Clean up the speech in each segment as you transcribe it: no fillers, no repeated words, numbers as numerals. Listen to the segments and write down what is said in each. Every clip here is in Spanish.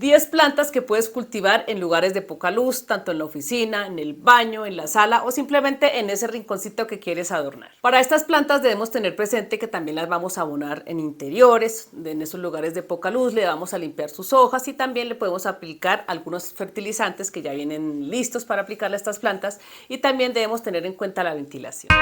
10 plantas que puedes cultivar en lugares de poca luz, tanto en la oficina, en el baño, en la sala o simplemente en ese rinconcito que quieres adornar. Para estas plantas debemos tener presente que también las vamos a abonar en interiores, en esos lugares de poca luz, le vamos a limpiar sus hojas y también le podemos aplicar algunos fertilizantes que ya vienen listos para aplicarle a estas plantas y también debemos tener en cuenta la ventilación.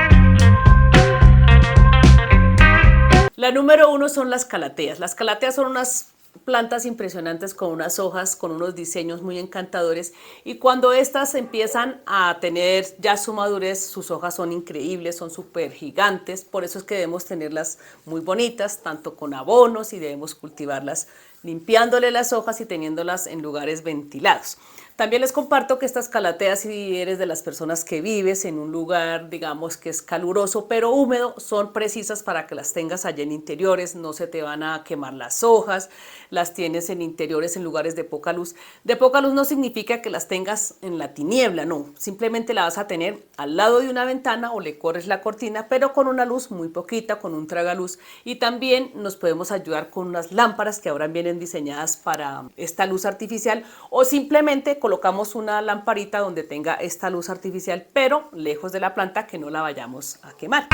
La número 1 son las calateas. Las calateas son unas plantas impresionantes con unas hojas, con unos diseños muy encantadores y cuando estas empiezan a tener ya su madurez, sus hojas son increíbles, son súper gigantes, por eso es que debemos tenerlas muy bonitas, tanto con abonos y debemos cultivarlas limpiándole las hojas y teniéndolas en lugares ventilados. También les comparto que estas calateas, si eres de las personas que vives en un lugar, digamos que es caluroso pero húmedo, son precisas para que las tengas allá en interiores, no se te van a quemar las hojas, las tienes en interiores en lugares de poca luz. De poca luz no significa que las tengas en la tiniebla, no, simplemente la vas a tener al lado de una ventana o le corres la cortina, pero con una luz muy poquita, con un tragaluz, y también nos podemos ayudar con unas lámparas que ahora vienen diseñadas para esta luz artificial o simplemente colocamos una lamparita donde tenga esta luz artificial, pero lejos de la planta que no la vayamos a quemar.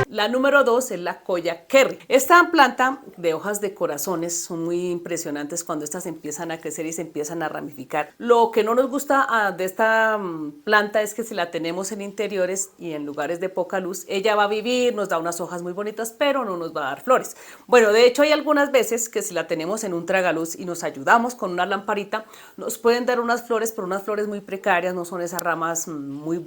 La número 2 es la Coya Kerry. Esta planta de hojas de corazones son muy impresionantes cuando estas empiezan a crecer y se empiezan a ramificar. Lo que no nos gusta de esta planta es que si la tenemos en interiores y en lugares de poca luz, ella va a vivir, nos da unas hojas muy bonitas, pero no nos va a dar flores. Bueno, de hecho hay algunas veces que si la tenemos en un tragaluz y nos ayudamos con una lamparita, nos pueden dar unas flores, pero unas flores muy precarias, no son esas ramas muy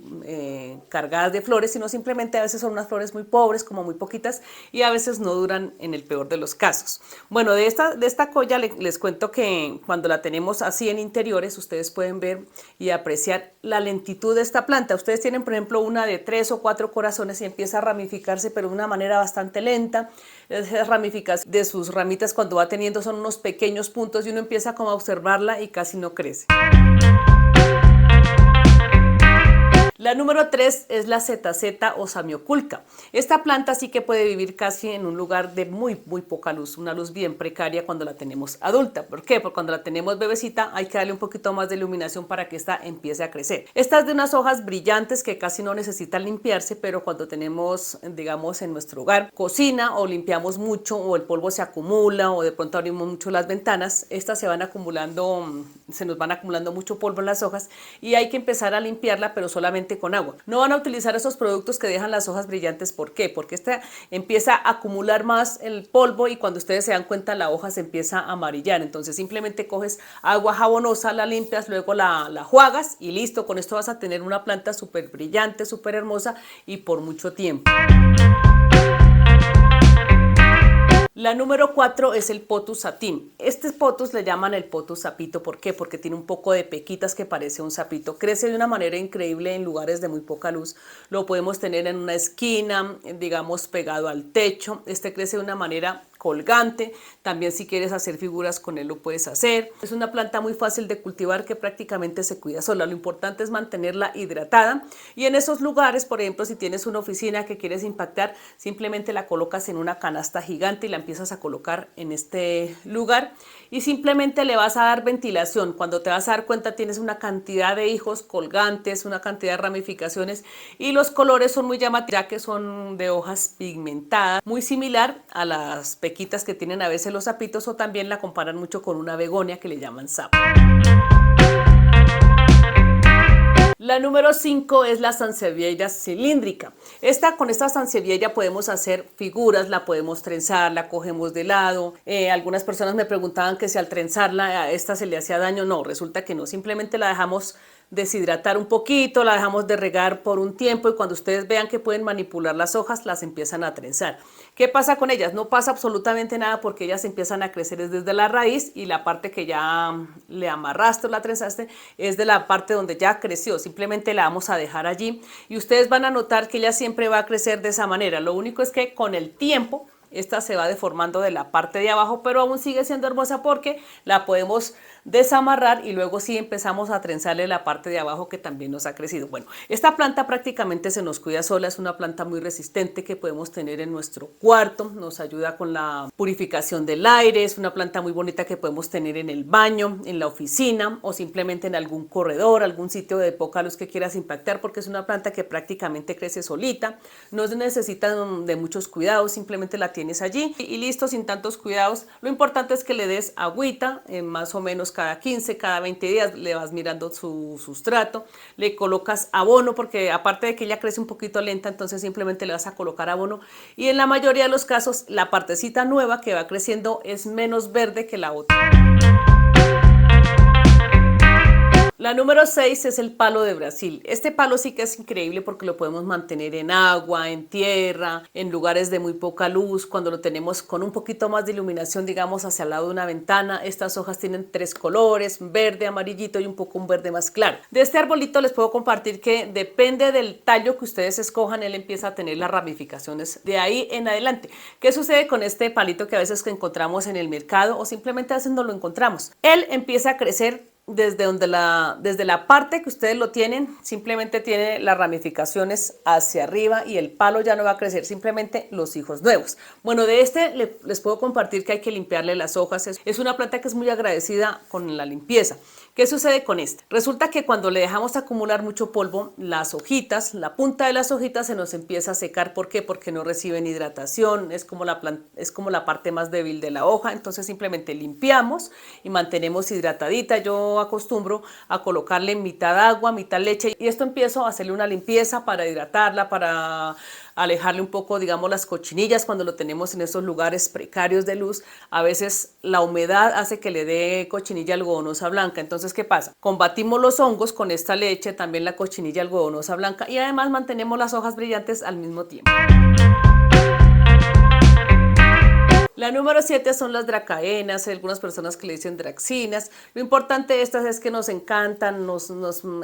cargadas de flores, sino simplemente a veces son unas flores muy pobres, como muy poquitas, y a veces no duran en el peor de los casos. Bueno, de esta colla les cuento que cuando la tenemos así en interiores, ustedes pueden ver y apreciar la lentitud de esta planta. Ustedes tienen, por ejemplo, una de 3 o 4 corazones y empieza a ramificarse, pero de una manera bastante lenta. Esas ramificaciones de sus ramitas cuando va teniendo son unos pequeños puntos y uno empieza como a observarla y casi no crece. La número 3 es la ZZ o Samioculca. Esta planta sí que puede vivir casi en un lugar de muy poca luz, una luz bien precaria cuando la tenemos adulta. ¿Por qué? Porque cuando la tenemos bebecita hay que darle un poquito más de iluminación para que esta empiece a crecer. Esta es de unas hojas brillantes que casi no necesitan limpiarse, pero cuando tenemos, digamos, en nuestro hogar cocina o limpiamos mucho o el polvo se acumula o de pronto abrimos mucho las ventanas, estas se nos van acumulando mucho polvo en las hojas y hay que empezar a limpiarla, pero solamente con agua. No van a utilizar esos productos que dejan las hojas brillantes. ¿Por qué? Porque esta empieza a acumular más el polvo y cuando ustedes se dan cuenta la hoja se empieza a amarillar. Entonces simplemente coges agua jabonosa, la limpias, luego la juagas y listo. Con esto vas a tener una planta súper brillante, súper hermosa y por mucho tiempo. La número 4 es el Pothos satin. Este pothos le llaman el pothos sapito. ¿Por qué? Porque tiene un poco de pequitas que parece un sapito. Crece de una manera increíble en lugares de muy poca luz. Lo podemos tener en una esquina, digamos pegado al techo. Este crece de una manera colgante. También si quieres hacer figuras con él lo puedes hacer. Es una planta muy fácil de cultivar que prácticamente se cuida sola. Lo importante es mantenerla hidratada y en esos lugares, por ejemplo, si tienes una oficina que quieres impactar, simplemente la colocas en una canasta gigante y la empiezas a colocar en este lugar y simplemente le vas a dar ventilación. Cuando te vas a dar cuenta tienes una cantidad de hijos colgantes, una cantidad de ramificaciones y los colores son muy llamativos ya que son de hojas pigmentadas, muy similar a las pequitas que tienen a veces los sapitos o también la comparan mucho con una begonia que le llaman sapo. La número 5 es la sansevieria cilíndrica. Con esta sansevieria podemos hacer figuras, la podemos trenzar, la cogemos de lado. Algunas personas me preguntaban que si al trenzarla a esta se le hacía daño. No, resulta que no, simplemente la dejamos deshidratar un poquito, la dejamos de regar por un tiempo y cuando ustedes vean que pueden manipular las hojas, las empiezan a trenzar. ¿Qué pasa con ellas? No pasa absolutamente nada porque ellas empiezan a crecer desde la raíz y la parte que ya le amarraste o la trenzaste es de la parte donde ya creció. Simplemente la vamos a dejar allí y ustedes van a notar que ella siempre va a crecer de esa manera. Lo único es que con el tiempo esta se va deformando de la parte de abajo, pero aún sigue siendo hermosa porque la podemos desamarrar y luego sí empezamos a trenzarle la parte de abajo que también nos ha crecido. Bueno, esta planta prácticamente se nos cuida sola, es una planta muy resistente que podemos tener en nuestro cuarto, nos ayuda con la purificación del aire, es una planta muy bonita que podemos tener en el baño, en la oficina o simplemente en algún corredor, algún sitio de poca luz que quieras impactar, porque es una planta que prácticamente crece solita, no necesita de muchos cuidados, simplemente la tienes allí y listo, sin tantos cuidados. Lo importante es que le des agüita, más o menos cada 15, cada 20 días le vas mirando su sustrato, le colocas abono porque aparte de que ella crece un poquito lenta, entonces simplemente le vas a colocar abono y en la mayoría de los casos la partecita nueva que va creciendo es menos verde que la otra. La número 6 es el palo de Brasil. Este palo sí que es increíble porque lo podemos mantener en agua, en tierra, en lugares de muy poca luz. Cuando lo tenemos con un poquito más de iluminación, digamos hacia el lado de una ventana, estas hojas tienen 3 colores, verde, amarillito y un poco un verde más claro. De este arbolito les puedo compartir que depende del tallo que ustedes escojan, él empieza a tener las ramificaciones de ahí en adelante. ¿Qué sucede con este palito que a veces encontramos en el mercado o simplemente a veces no lo encontramos? Él empieza a crecer desde la parte que ustedes lo tienen, simplemente tiene las ramificaciones hacia arriba y el palo ya no va a crecer, simplemente los hijos nuevos. Bueno, de este les puedo compartir que hay que limpiarle las hojas. Es una planta que es muy agradecida con la limpieza. ¿Qué sucede con este? Resulta que cuando le dejamos acumular mucho polvo, las hojitas, la punta de las hojitas se nos empieza a secar. ¿Por qué? Porque no reciben hidratación, es como la parte más débil de la hoja, entonces simplemente limpiamos y mantenemos hidratadita. Yo acostumbro a colocarle mitad agua, mitad leche y esto empiezo a hacerle una limpieza para hidratarla, para alejarle un poco, digamos, las cochinillas cuando lo tenemos en esos lugares precarios de luz. A veces la humedad hace que le dé cochinilla algodonosa blanca. Entonces, ¿qué pasa? Combatimos los hongos con esta leche, también la cochinilla algodonosa blanca y además mantenemos las hojas brillantes al mismo tiempo. La número 7 son las dracaenas, hay algunas personas que le dicen draxinas. Lo importante de estas es que nos encantan, nos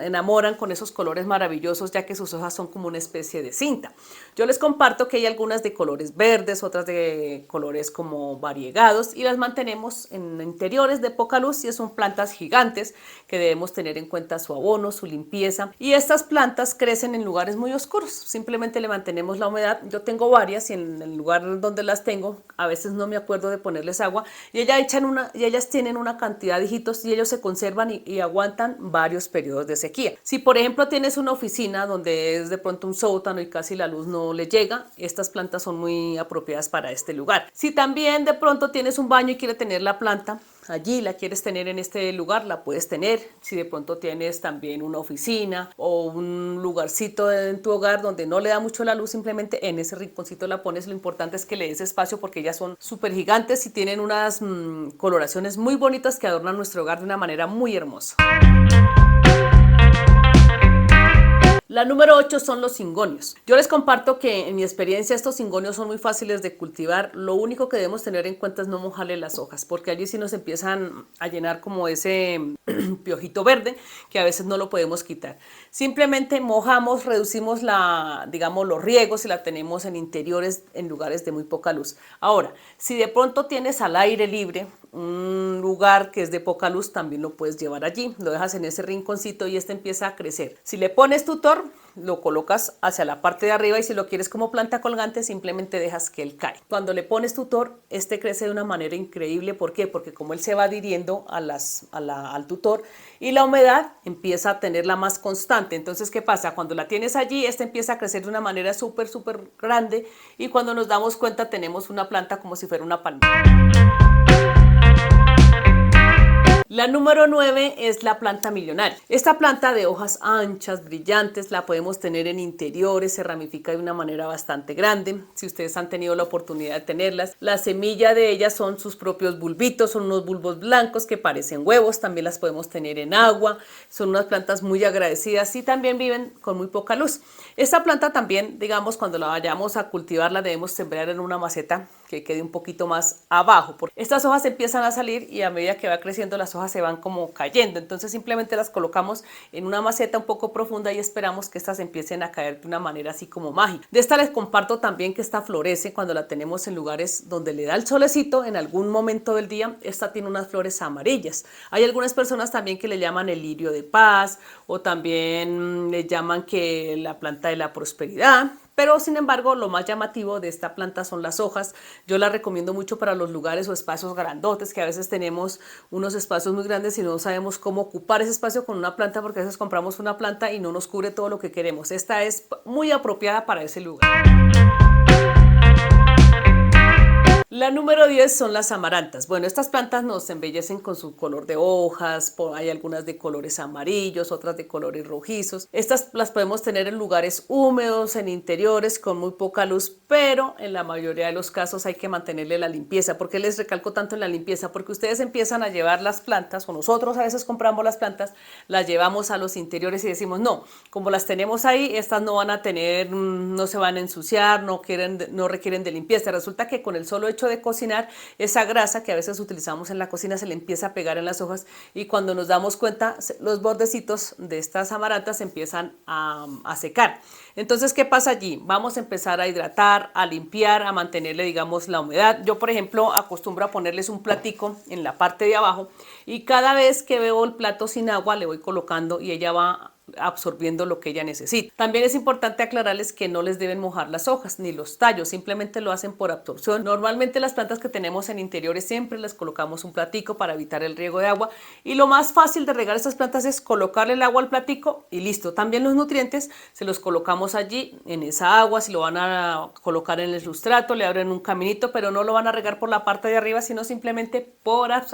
enamoran con esos colores maravillosos, ya que sus hojas son como una especie de cinta. Yo les comparto que hay algunas de colores verdes, otras de colores como variegados y las mantenemos en interiores de poca luz y son plantas gigantes que debemos tener en cuenta su abono, su limpieza. Y estas plantas crecen en lugares muy oscuros, simplemente le mantenemos la humedad. Yo tengo varias y en el lugar donde las tengo a veces no me acuerdo de ponerles agua y ellas tienen una cantidad de hijitos y ellos se conservan y aguantan varios periodos de sequía. Si por ejemplo tienes una oficina donde es de pronto un sótano y casi la luz no le llega, estas plantas son muy apropiadas para este lugar. Si también de pronto tienes un baño y quieres tener la planta allí, la quieres tener en este lugar, la puedes tener. Si de pronto tienes también una oficina o un lugarcito en tu hogar donde no le da mucho la luz, simplemente en ese rinconcito la pones. Lo importante es que le des espacio porque ellas son súper gigantes y tienen unas coloraciones muy bonitas que adornan nuestro hogar de una manera muy hermosa. La número 8 son los cingonios. Yo les comparto que en mi experiencia estos cingonios son muy fáciles de cultivar. Lo único que debemos tener en cuenta es no mojarle las hojas, porque allí sí nos empiezan a llenar como ese piojito verde que a veces no lo podemos quitar. Simplemente mojamos, reducimos digamos, los riegos si la tenemos en interiores, en lugares de muy poca luz. Ahora, si de pronto tienes al aire libre un lugar que es de poca luz, también lo puedes llevar allí, lo dejas en ese rinconcito y este empieza a crecer. Si le pones tutor, lo colocas hacia la parte de arriba y si lo quieres como planta colgante, simplemente dejas que él cae. Cuando le pones tutor, este crece de una manera increíble. ¿Por qué? Porque como él se va adhiriendo al tutor y la humedad empieza a tenerla más constante. Entonces, ¿qué pasa? Cuando la tienes allí, este empieza a crecer de una manera súper grande y cuando nos damos cuenta tenemos una planta como si fuera una palmera. La número 9 es la planta millonaria. Esta planta de hojas anchas, brillantes, la podemos tener en interiores, se ramifica de una manera bastante grande. Si ustedes han tenido la oportunidad de tenerlas, la semilla de ellas son sus propios bulbitos, son unos bulbos blancos que parecen huevos, también las podemos tener en agua, son unas plantas muy agradecidas y también viven con muy poca luz. Esta planta también, digamos, cuando la vayamos a cultivar, la debemos sembrar en una maceta que quede un poquito más abajo, porque estas hojas empiezan a salir y a medida que va creciendo las hojas se van como cayendo, entonces simplemente las colocamos en una maceta un poco profunda y esperamos que estas empiecen a caer de una manera así como mágica. De esta les comparto también que esta florece cuando la tenemos en lugares donde le da el solecito en algún momento del día. Esta tiene unas flores amarillas. Hay algunas personas también que le llaman el lirio de paz o también le llaman que la planta de la prosperidad. Pero sin embargo, lo más llamativo de esta planta son las hojas. Yo la recomiendo mucho para los lugares o espacios grandotes, que a veces tenemos unos espacios muy grandes y no sabemos cómo ocupar ese espacio con una planta, porque a veces compramos una planta y no nos cubre todo lo que queremos. Esta es muy apropiada para ese lugar. La número 10 son las amarantas. Bueno, estas plantas nos embellecen con su color de hojas, hay algunas de colores amarillos, otras de colores rojizos. Estas las podemos tener en lugares húmedos, en interiores, con muy poca luz, pero en la mayoría de los casos hay que mantenerle la limpieza. ¿Por qué les recalco tanto en la limpieza? Porque ustedes empiezan a llevar las plantas, o nosotros a veces compramos las plantas, las llevamos a los interiores y decimos, no, como las tenemos ahí, estas no van a tener, no se van a ensuciar, no requieren de limpieza. Resulta que con el solo hecho de cocinar, esa grasa que a veces utilizamos en la cocina se le empieza a pegar en las hojas y cuando nos damos cuenta los bordecitos de estas amarantas empiezan a secar. Entonces, ¿qué pasa allí? Vamos a empezar a hidratar, a limpiar, a mantenerle, digamos, la humedad. Yo, por ejemplo, acostumbro a ponerles un platico en la parte de abajo y cada vez que veo el plato sin agua le voy colocando y ella va absorbiendo lo que ella necesita. También es importante aclararles que no les deben mojar las hojas ni los tallos, simplemente lo hacen por absorción. Normalmente las plantas que tenemos en interiores siempre les colocamos un platico para evitar el riego de agua y lo más fácil de regar estas plantas es colocarle el agua al platico y listo. También los nutrientes se los colocamos allí en esa agua, si lo van a colocar en el sustrato le abren un caminito, pero no lo van a regar por la parte de arriba sino simplemente por absorción.